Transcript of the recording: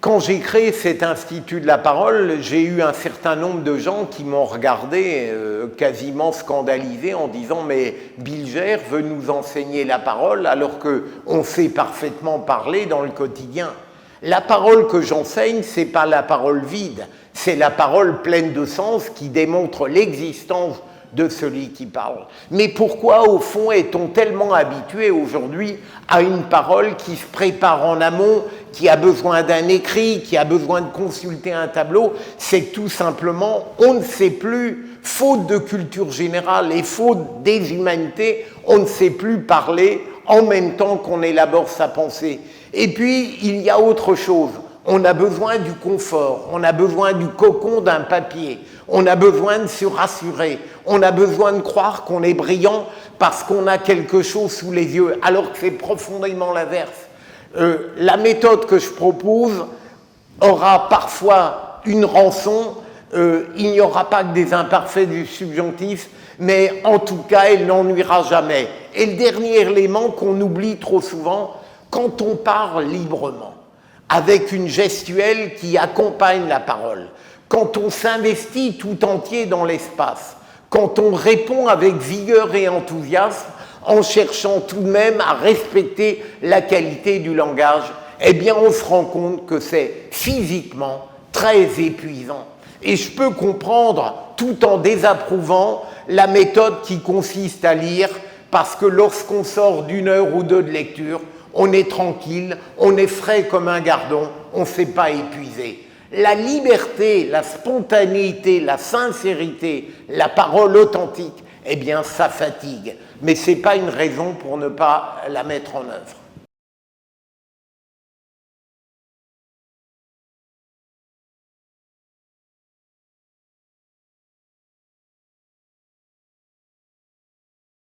Quand j'ai créé cet Institut de la parole, j'ai eu un certain nombre de gens qui m'ont regardé quasiment scandalisé en disant « Mais Bilger veut nous enseigner la parole alors qu'on sait parfaitement parler dans le quotidien. » La parole que j'enseigne, ce n'est pas la parole vide, c'est la parole pleine de sens qui démontre l'existence de celui qui parle. Mais pourquoi, au fond, est-on tellement habitué aujourd'hui à une parole qui se prépare en amont, qui a besoin d'un écrit, qui a besoin de consulter un tableau? C'est que tout simplement, on ne sait plus, faute de culture générale et faute des humanités, on ne sait plus parler en même temps qu'on élabore sa pensée. Et puis, il y a autre chose. On a besoin du confort, on a besoin du cocon d'un papier, on a besoin de se rassurer, on a besoin de croire qu'on est brillant parce qu'on a quelque chose sous les yeux, alors que c'est profondément l'inverse. La méthode que je propose aura parfois une rançon, il n'y aura pas que des imparfaits du subjonctif, mais en tout cas, elle n'ennuiera jamais. Et le dernier élément qu'on oublie trop souvent, quand on parle librement, avec une gestuelle qui accompagne la parole, quand on s'investit tout entier dans l'espace, quand on répond avec vigueur et enthousiasme, en cherchant tout de même à respecter la qualité du langage, eh bien on se rend compte que c'est physiquement très épuisant. Et je peux comprendre, tout en désapprouvant, la méthode qui consiste à lire, parce que lorsqu'on sort d'une heure ou deux de lecture, on est tranquille, on est frais comme un gardon, on ne s'est pas épuisé. La liberté, la spontanéité, la sincérité, la parole authentique, eh bien ça fatigue. Mais ce n'est pas une raison pour ne pas la mettre en œuvre.